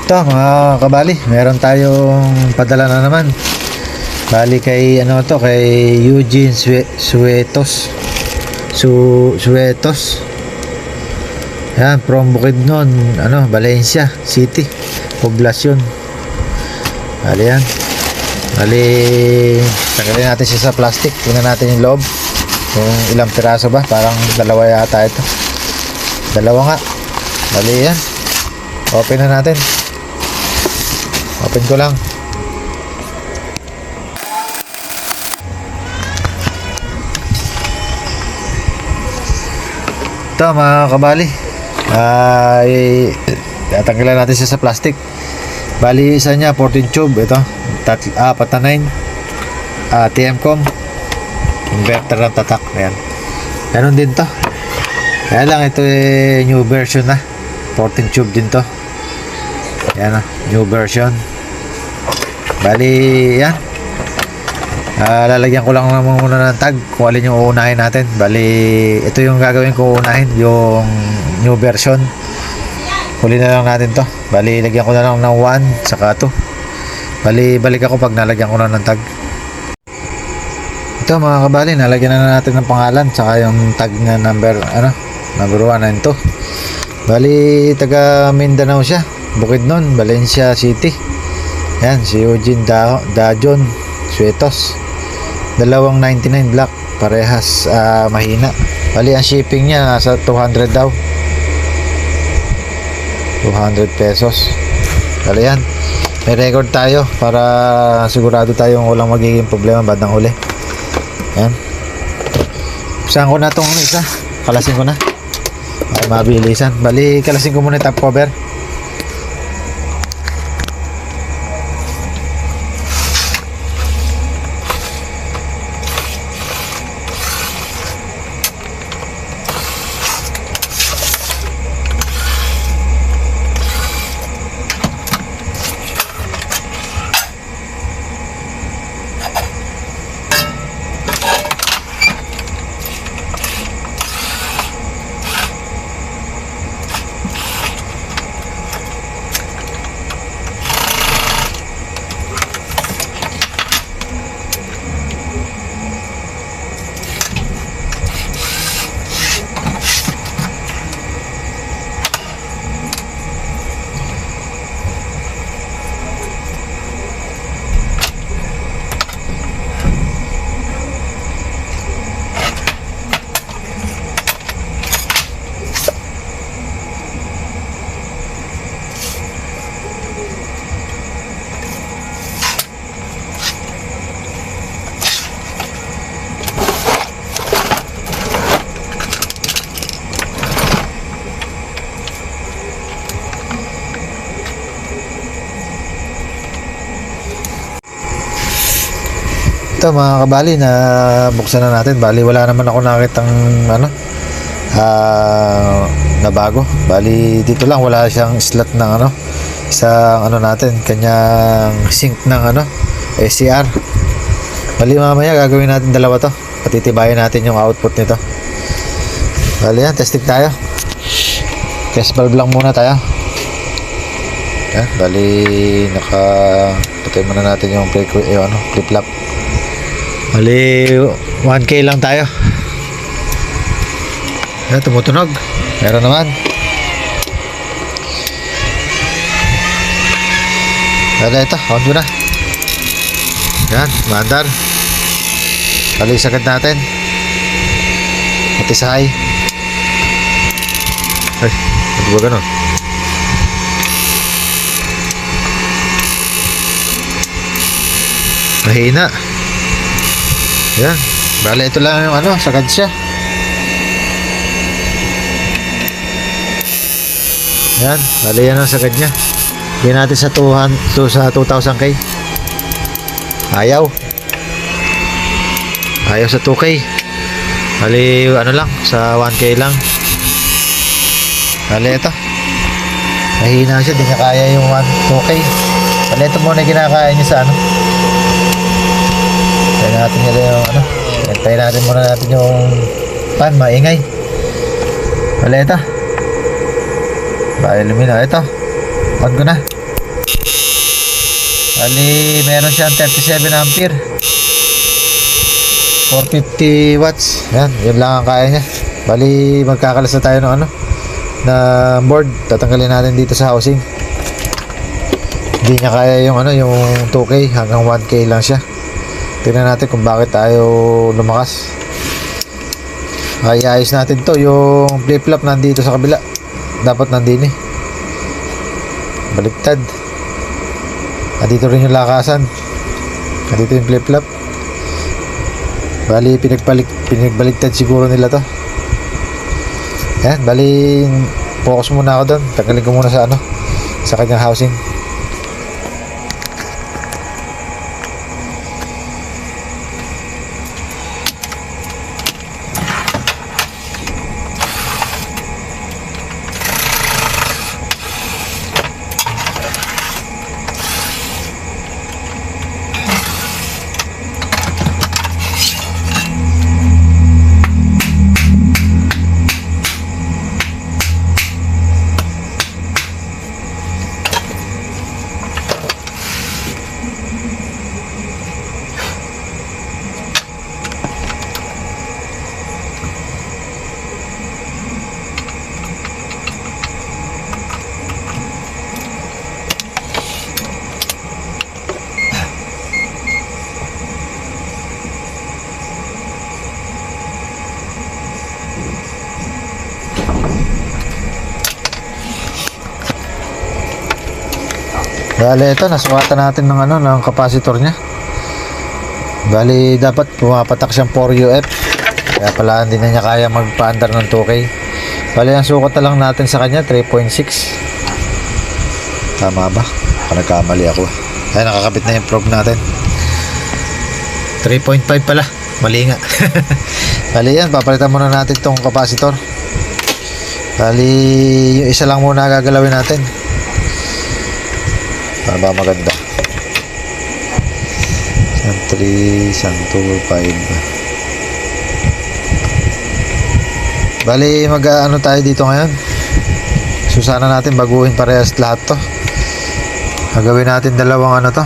Ito mga kabali, meron tayong padala na naman. Bali kay kay Eugene Suetos. Suetos. Yan, from Bukidnon, Valencia City, Poblacion. Bali yan. Bali, tanggalin natin siya sa plastic. Tingnan natin yung loob. Kung ilang piraso ba? Parang dalawa yata ito. Dalawa nga. Bali yan. Open na natin. Open ko lang. Ito mga kabali, tatanggalan natin siya sa plastic. Bali isa niya 14 tube. Ito 4 na 9 TMCOM inverter ng tatak. Ayan, ganun din to. Kaya lang ito new version na 14 tube din to. Ayan, new version. Bali yan, lalagyan ko lang naman muna ng tag kung alin yung uunahin natin. Bali ito yung gagawin ko uunahin, yung new version. Huli na lang natin to. Bali lagyan ko na lang ng 1 saka 2. Bali balik ako pag nalagyan ko na ng tag. Ito mga kabali, nalagyan na natin ng pangalan saka yung tag na number 1 and 2. Bali taga Mindanao siya, Bukidnon, Valencia City. Yan, si Eugene Dajon Suetos. 299 black, parehas mahina. Bali ang shipping niya nasa 200 daw. 200 pesos. Bali yan, may record tayo para sigurado tayong walang magiging problema bandang huli. Yan, saan ko na itong isa, kalasin ko na para mabilisan. Bali kalasin ko muna yung top cover. Ito mga kabali, na buksan na natin. Bali wala naman ako nakitang na bago. Bali dito lang wala siyang slot ng isang natin, kanyang sink ng SCR. Bali mamaya gagawin natin dalawa to, patitibayin natin yung output nito. Bali yan, testing tayo. Test valve lang muna tayo. Yan, bali patay muna natin yung clip lock. Bali 1K lang tayo. Ayan, tumutunog. Meron naman. Bali ito, on mo na. Yan, mandar. Bali sagad natin. Pati sa high. Ay, ano ba ganun? Mahina. Yan, bali ito lang yung sagad siya. Yan, bali yan ang sagad niya. Bigyan natin sa 2,000K. Ayaw sa 2K. Bali lang, sa 1K lang. Bali ito, mahina siya, di niya kaya yung 2K. Bali ito muna kinakaya niya sa Tayo natin muna yung pan, maingay. Wala ito. Bali lumina. Ito, on ko na. Bali, meron siyang 37 ampere. 450 watts. Yan, yun lang ang kaya niya. Bali, magkakalas na tayo ng ano, na board. Tatanggalin natin dito sa housing. Hindi niya kaya yung ano, yung 2K, hanggang 1K lang siya. Tingnan natin kung bakit tayo lumakas. Ay, ayos natin to. Yung flip-flop nandito sa kabila. Dapat nandini. Baliktad. Dito rin yung lakasan. Dito yung flip-flop. Bali, pinagbaligtad siguro nila to. Yan, bali, focus muna ako doon. Tagalin ko muna sa ano, sa kanyang housing. Bali, ito, nasukatan natin ng ano, ng capacitor niya. Bali, dapat pumapatak siyang 4UF. Kaya pala hindi na niya kaya magpa-under ng 2K. Bali, ang sukat na lang natin sa kanya 3.6. Tama ba? Nagkamali ako. Ay, nakakabit na yung probe natin. 3.5 pala. Mali nga. Bali yan, papalitan muna natin tong capacitor. Bali, yung isa lang muna gagalawin natin. Para ba maganda? 3, 5. Bali, mag-ano tayo dito ngayon. Susana natin baguhin parehas lahat to. Gagawin natin dalawang ano to.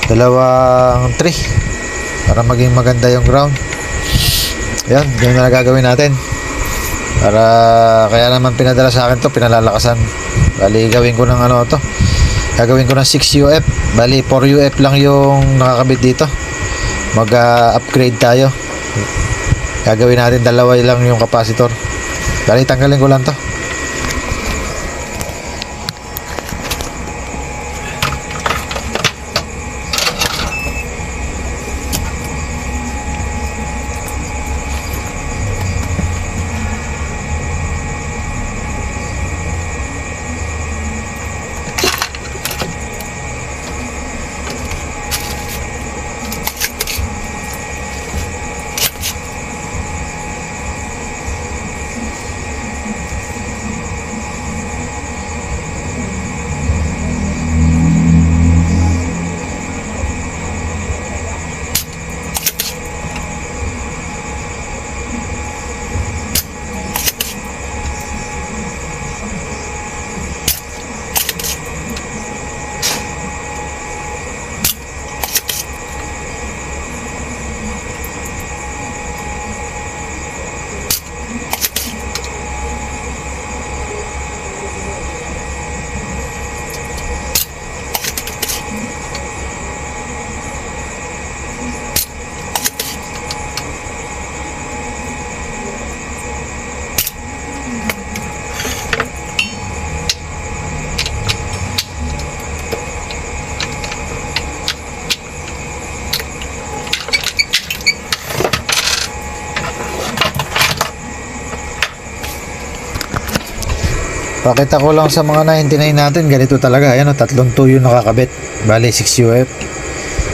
Dalawang 3. Para maging maganda yung ground. Yan, yun na gagawin natin. Para, kaya naman pinadala sa akin to, pinalalakasan. Bali, gawin ko ng ano to. Gagawin ko ng 6UF. Bali, 4UF lang yung nakakabit dito. Mag-upgrade tayo. Gagawin natin dalawa lang yung capacitor. Bali, tanggalin ko lang to. Pakita ko lang sa mga 99 natin, ganito talaga. Ayan o, tatlong 2 yung nakakabit. Bali, 6UF.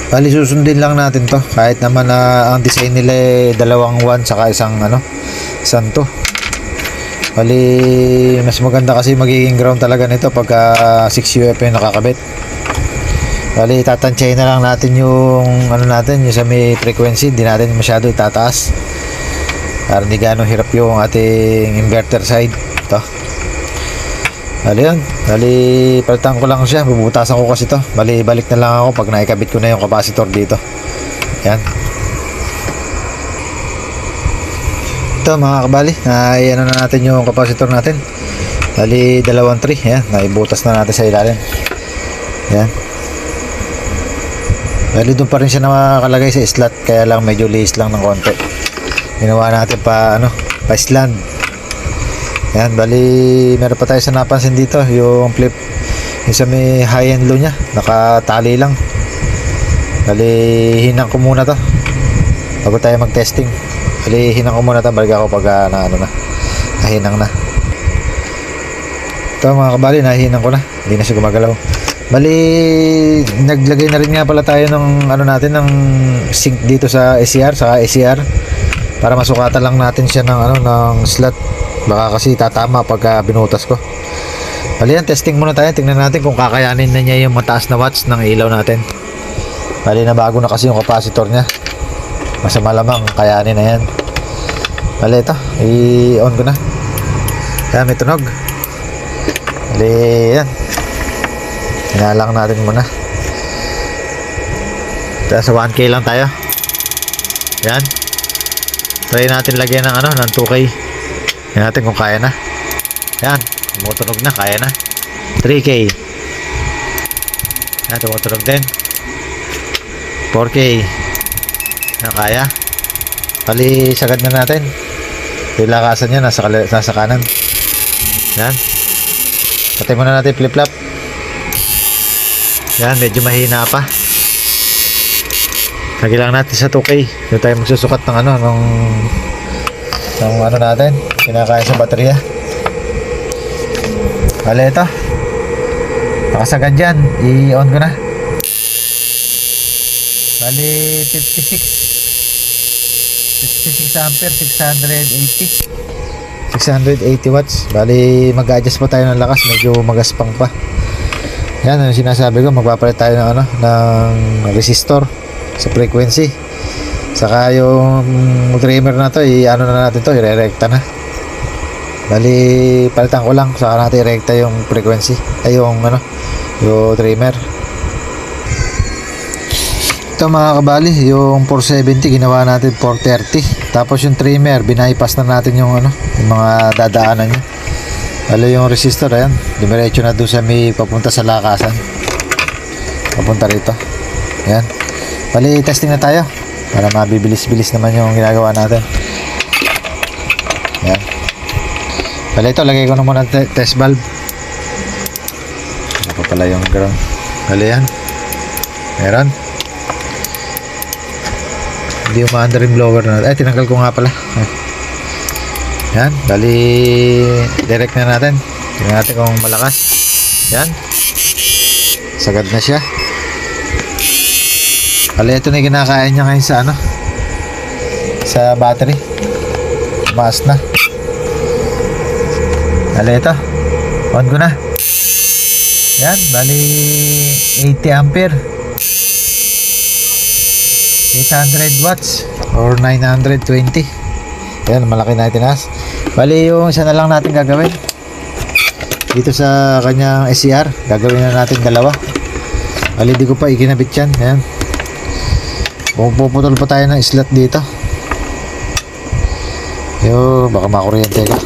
Bali, susundin lang natin to. Kahit naman na ang design nila ay dalawang 1 saka isang 2. Bali, mas maganda kasi magiging ground talaga nito pagka 6UF yung nakakabit. Bali, tatansyahin na lang natin yung natin, yung sa may frequency. Hindi natin masyado itataas. Para hindi gano'ng hirap yung ating inverter side. Ito. Bali yun. Bali, palitan ko lang siya. Bubutasan ko kasi to. Bali, balik na lang ako pag naikabit ko na yung capacitor dito. Yan. Ito mga kabali, ano na natin yung capacitor natin. Bali, 2-3. Yan, naibutas na natin sa ilalim. Yan. Bali, doon pa rin siya nakakalagay sa slot. Kaya lang medyo liis lang ng konti. Ginawa natin pa slant. Yan, bali meron pa tayo sa napansin dito, yung flip, yung sa may high and low nya, nakatali lang. Bali hinang ko muna to bago tayo mag testing. Bali hinang ko muna to, balik ako pag nahinang na. Ito mga kabali, nahinang ko na, hindi na siya gumagalaw. Bali naglagay na rin nga pala tayo ng natin ng sink dito sa SCR para masukatan lang natin siya ng slot. Baka kasi tatama pagka binutas ko. Bali yan, testing muna tayo. Tingnan natin kung kakayanin na niya yung mataas na watts ng ilaw natin. Bali na bago na kasi yung capacitor niya. Mas malamang kayanin na yan. Bali ito, i-on ko na. Yan, may tunog. Bali yan, hinalang natin muna. Kaya sa 1K lang tayo. Yan, try natin lagyan ng 2K. Yan natin kung kaya na. Yan, tumutunog na, kaya na. 3K. Yan, tumutunog din. 4K. Yan, kaya. Bali, sagad na natin. Yung lakasan niya, nasa kanan. Yan. Patay muna natin flip-flop. Yan, medyo mahina pa. Lagi lang natin sa 2K. Doon tayo magsusukat ng natin, kinakain sa baterya. Bale ito, nakasagad dyan, i-on ko na. Bali 56 ampere, 680 watts. Bali mag-adjust pa tayo ng lakas, medyo magaspang pa. Yan ang sinasabi ko, magpapalit tayo ng resistor sa frequency. Saka yung trimmer na to, na natin to, i-rekta na. Bali, palitan ko lang, saka natin i-rekta yung frequency, ay yung trimmer. Ito mga kabali, yung 470 ginawa natin 430. Tapos yung trimmer, binaypass na natin yung mga dadaanan niya. Bali yung resistor, ayan, dumiretso na doon sa may papunta sa lakasan. Papunta rito. Ayan. Bali, testing na tayo para mabibilis-bilis naman yung ginagawa natin. Yan. Bali ito, lagay ko na muna test valve. Ano pa pala yung ground. Bali yan. Meron. Hindi umaandar yung blower na. Ay, tinanggal ko nga pala. Yan. Bali, direct na natin. Tingnan natin kung malakas. Yan. Sagad na siya. Bali, ito na yung kinakain niya ngayon sa battery. Maas na. Bali, ito. On ko na. Yan. Bali, 80 ampere. 800 watts or 920. Yan, malaki na itinaas. Bali, yung isa na lang natin gagawin. Dito sa kanyang SCR, gagawin na natin dalawa. Bali, di ko pa ikinabit yan. Yan. Puputol pa tayo ng slot dito. Baka makuryente ka.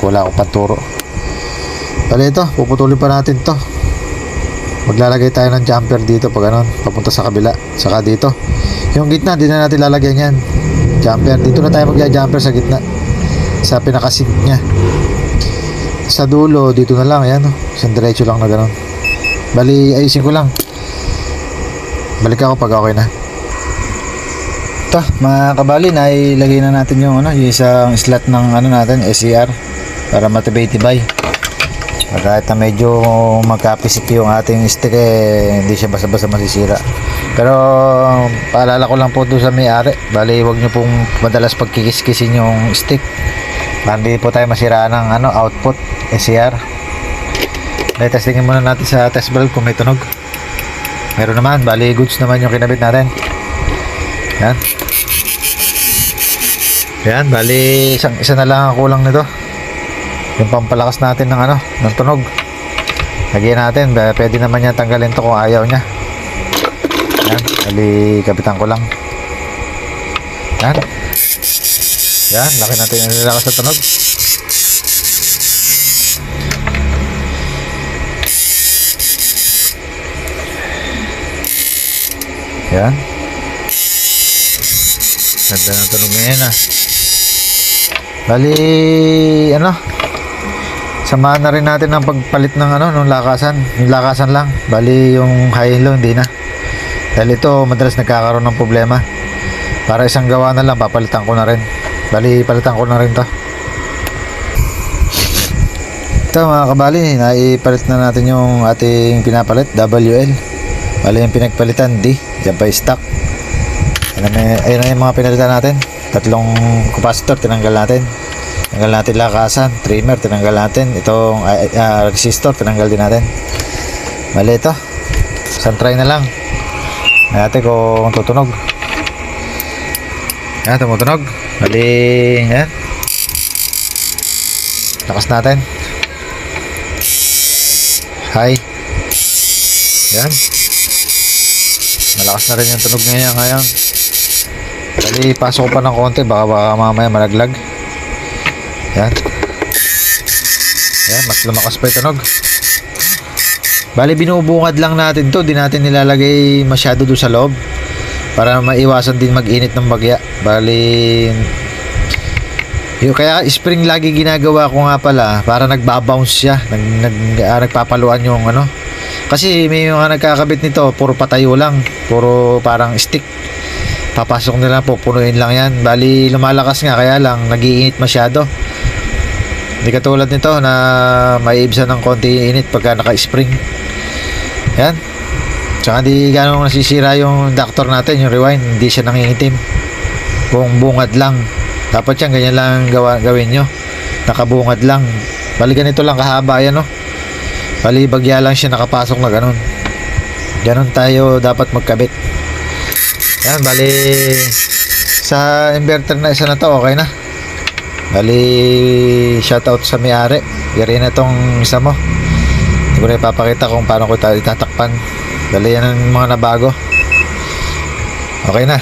Wala akong panturo. Bali ito, puputulin pa natin to. Maglalagay tayo ng jumper dito pag papunta sa kabila. Saka dito. Yung gitna, di na natin lalagyan yan. Jumper. Dito na tayo magja-jumper sa gitna. Sa pinakasink nya. Sa dulo, dito na lang. Ayan, isang diretso lang na gano'n. Bali, ayusin ko lang. Balik ako pag okay na. Ito, mga kabali, nailagay na natin yung isang slot ng natin, SCR, para matibay-tibay. Kahit na medyo magkapisik yung ating stick, hindi siya basta-basta masisira. Pero paalala ko lang po doon sa may-ari, bali huwag nyo pong madalas pagkikis-kisin yung stick para hindi po tayo masiraan ng output SCR. Testingin muna natin sa test valve kung may tunog. Meron naman, bali goods naman yung kinabit natin. Yan. Yan, bali isa na lang ang kulang nito. yung pampalakas natin ng ano, ng tunog. Lagyan natin, pwede naman niya tanggalin to kung ayaw niya. Yan, bali kapitan ko lang. Yan. Yan, laki natin yung nilakas sa tunog. Yan. Ganda ng tunog ngayon ah. Bali, ano, samahan na rin natin ang pagpalit ng ano, ng lakasan. Yung lakasan lang. Bali, yung high and low, hindi na. Dahil ito, madalas nagkakaroon ng problema. Para isang gawa na lang, papalitan ko na rin. Bali, palitan ko na rin to. Ito mga kabali, naipalit na natin yung ating pinapalit, WL. Bali, yung pinagpalitan, D. Diyan pa yung stock. Ayun na yung mga pinalitan natin. 3 capacitor, tinanggal natin. Tinanggal natin lakasan, trimmer, tinanggal natin. Itong resistor, tinanggal din natin. Bali ito. Isang try na lang. Natin kung tutunog. Yan, tumutunog. Bali, yan. Lakas natin. High. Yan. Malakas na rin yung tunog niya ngayon. Bali, pasok ko pa ng konti. Baka mamaya malaglag. Yan. Yan, mas lumakas pa yung tunog. Bali, binubungad lang natin to. Di natin nilalagay masyado doon sa loob. Para maiwasan din mag-init ng bagya. Bali, yung kaya spring lagi ginagawa ko nga pala. Para nagbabounce siya. Nagpapaluan yung ano. Kasi may mga nagkakabit nito. Puro patayo lang. Puro parang stick. Papasok nila po, punuin lang yan. Bali, lumalakas nga, kaya lang nag-iinit masyado. Hindi katulad nito na maiibsan ng konti init pagka naka-spring. Yan. Tsaka di gano'ng nasisira yung ductor natin, yung rewind. Hindi siya nangingitim. Kung bungad lang. Dapat yan, ganyan lang gawin nyo. Nakabungad lang. Bali, ganito lang kahaba yan, no? Bali, bagya lang siya nakapasok na gano'n. Gano'n tayo dapat magkabit. Yan, bali sa inverter na isa na to, okay na. Bali, shoutout sa may-ari. Yari na itong isa mo. Hindi ko na ipapakita kung paano ko itatakpan. Bali, yan ang mga nabago. Okay na.